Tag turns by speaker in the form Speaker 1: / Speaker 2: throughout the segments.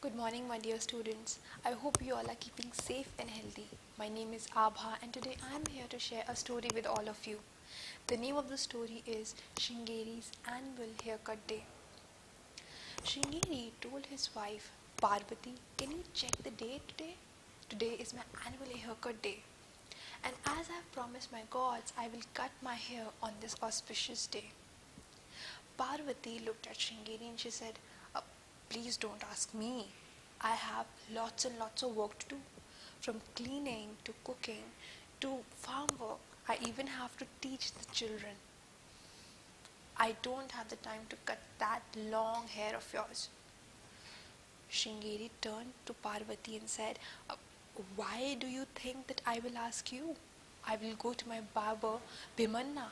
Speaker 1: Good morning, my dear students. I hope you all are keeping safe and healthy. My name is Abha, and today I am here to share a story with all of you. The name of the story is Sringeri's Annual Haircut Day. Sringeri told his wife, Parvati, can you check the date today? Today is my annual haircut day. And as I have promised my gods, I will cut my hair on this auspicious day. Parvati looked at Sringeri and she said, please don't ask me. I have lots and lots of work to do. From cleaning to cooking to farm work, I even have to teach the children. I don't have the time to cut that long hair of yours. Sringeri turned to Parvati and said, why do you think that I will ask you? I will go to my barber, Bhimanna.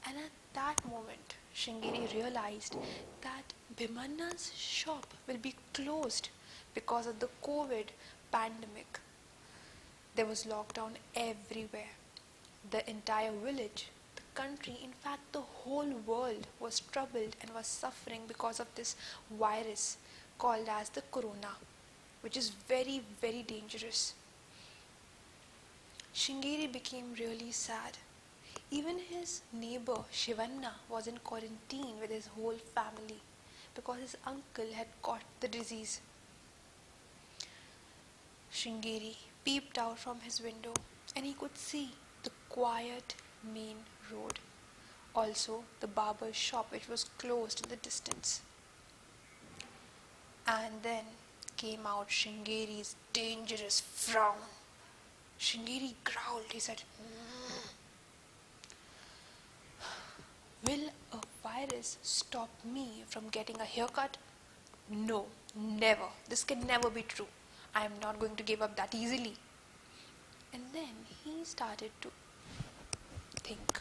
Speaker 1: And at that moment, Sringeri realized that Bhimanna's shop will be closed because of the COVID pandemic. There was lockdown everywhere. The entire village, the country, in fact the whole world was troubled and was suffering because of this virus called as the corona, which is very, very dangerous. Sringeri became really sad. Even his neighbor Shivanna was in quarantine with his whole family because his uncle had caught the disease. Sringeri peeped out from his window and he could see the quiet main road. Also the barber's shop, which was closed in the distance. And then came out Sringeri's dangerous frown. Sringeri growled. He said, will a virus stop me from getting a haircut? No, never. This can never be true. I am not going to give up that easily. And then he started to think.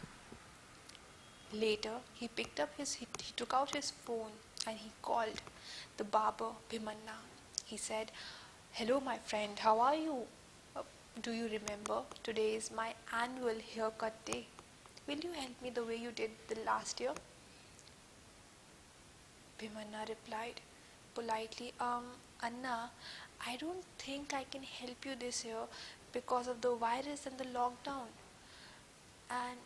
Speaker 1: Later, he took out his phone and he called the barber Bhimanna. He said, hello my friend, how are you? Do you remember? Today is my annual haircut day. Will you help me the way you did the last year? Bhimanna replied politely, Anna, I don't think I can help you this year because of the virus and the lockdown. And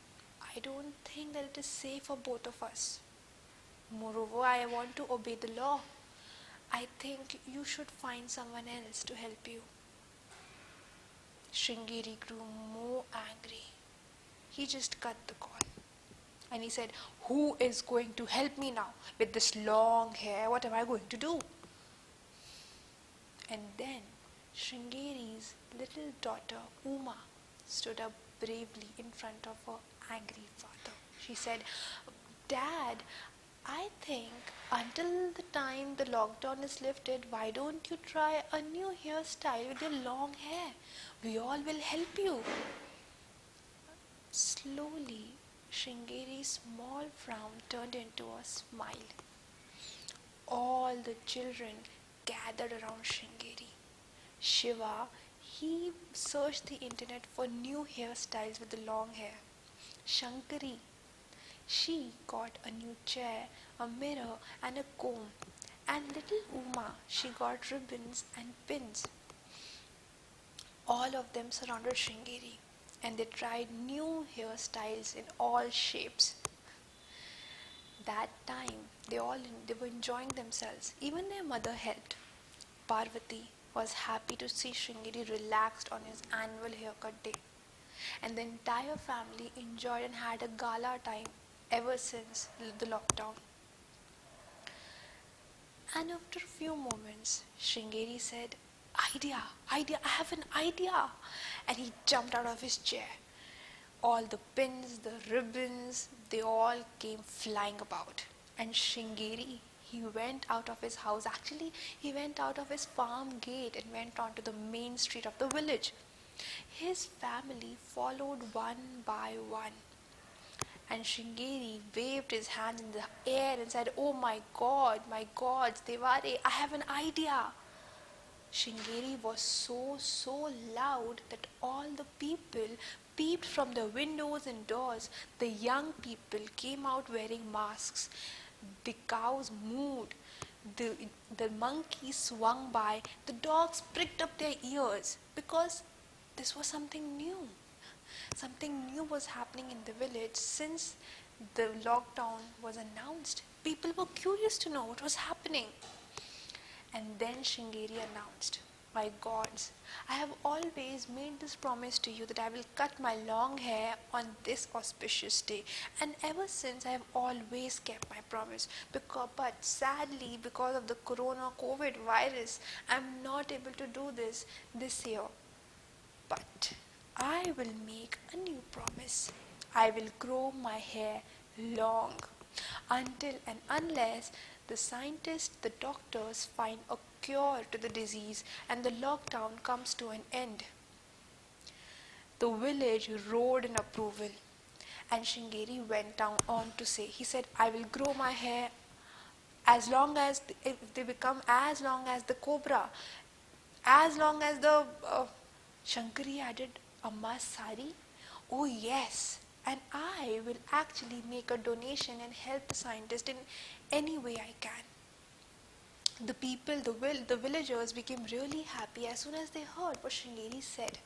Speaker 1: I don't think that it is safe for both of us. Moreover, I want to obey the law. I think you should find someone else to help you. Sringeri grew more angry. He just cut the call. And he said, who is going to help me now with this long hair? What am I going to do? And then Sringeri's little daughter Uma stood up bravely in front of her angry father. She said, Dad, I think until the time the lockdown is lifted, why don't you try a new hairstyle with your long hair? We all will help you. Slowly, Sringeri's small frown turned into a smile. All the children gathered around Sringeri. Shiva, he searched the internet for new hairstyles with the long hair. Shankari, she got a new chair, a mirror and a comb. And little Uma, she got ribbons and pins. All of them surrounded Sringeri and they tried new hairstyles in all shapes. That time, they were enjoying themselves. Even their mother helped. Parvati was happy to see Sringeri relaxed on his annual haircut day. And the entire family enjoyed and had a gala time ever since the lockdown. And after a few moments, Sringeri said, idea, I have an idea. And he jumped out of his chair. All the pins, the ribbons, they all came flying about. And Sringeri, he went out of his house. Actually, he went out of his farm gate and went onto the main street of the village. His family followed one by one. And Sringeri waved his hand in the air and said, oh my God, Devare, I have an idea. Sringeri was so loud that all the people peeped from the windows and doors. The young people came out wearing masks. The cows mooed. the, the monkey swung by, the dogs pricked up their ears because this was something new. Something new was happening in the village since the lockdown was announced. People were curious to know what was happening. And then Sringeri announced, "My gods, I have always made this promise to you that I will cut my long hair on this auspicious day. And ever since I have always kept my promise. But sadly, because of the corona COVID virus, I am not able to do this year. But I will make a new promise. I will grow my hair long until and unless the scientists, the doctors find a cure to the disease and the lockdown comes to an end." The village roared in approval, and Sringeri went down on to say, he said, "I will grow my hair as long as if they become as long as the cobra, as long as the Shankari added, "Amma's sari? Oh yes, and I will actually make a donation and help the scientist in any way I can." The people, the villagers became really happy as soon as they heard what Sringeri said.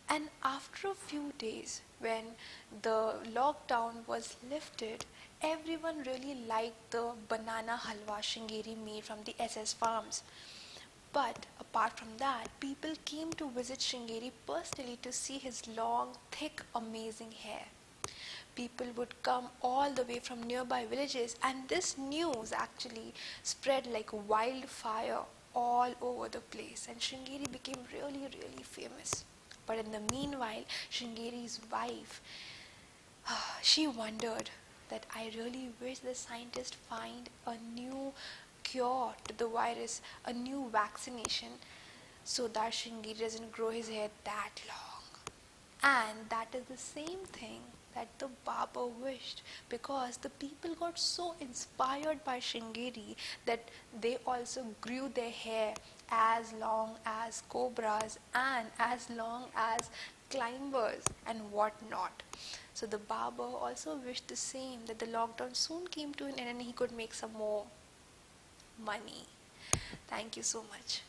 Speaker 1: And after a few days, when the lockdown was lifted, everyone really liked the banana halwa Sringeri made from the SS farms. But apart from that, people came to visit Sringeri personally to see his long, thick, amazing hair. People would come all the way from nearby villages, and this news actually spread like wildfire all over the place, and Sringeri became really, really famous. But in the meanwhile, Sringeri's wife, she wondered that I really wish the scientists find a new cure to the virus, a new vaccination, so that Sringeri doesn't grow his hair that long. And that is the same thing that the barber wished, because the people got so inspired by Sringeri that they also grew their hair as long as cobras and as long as climbers and whatnot. So the barber also wished the same, that the lockdown soon came to an end and he could make some more money. Thank you so much.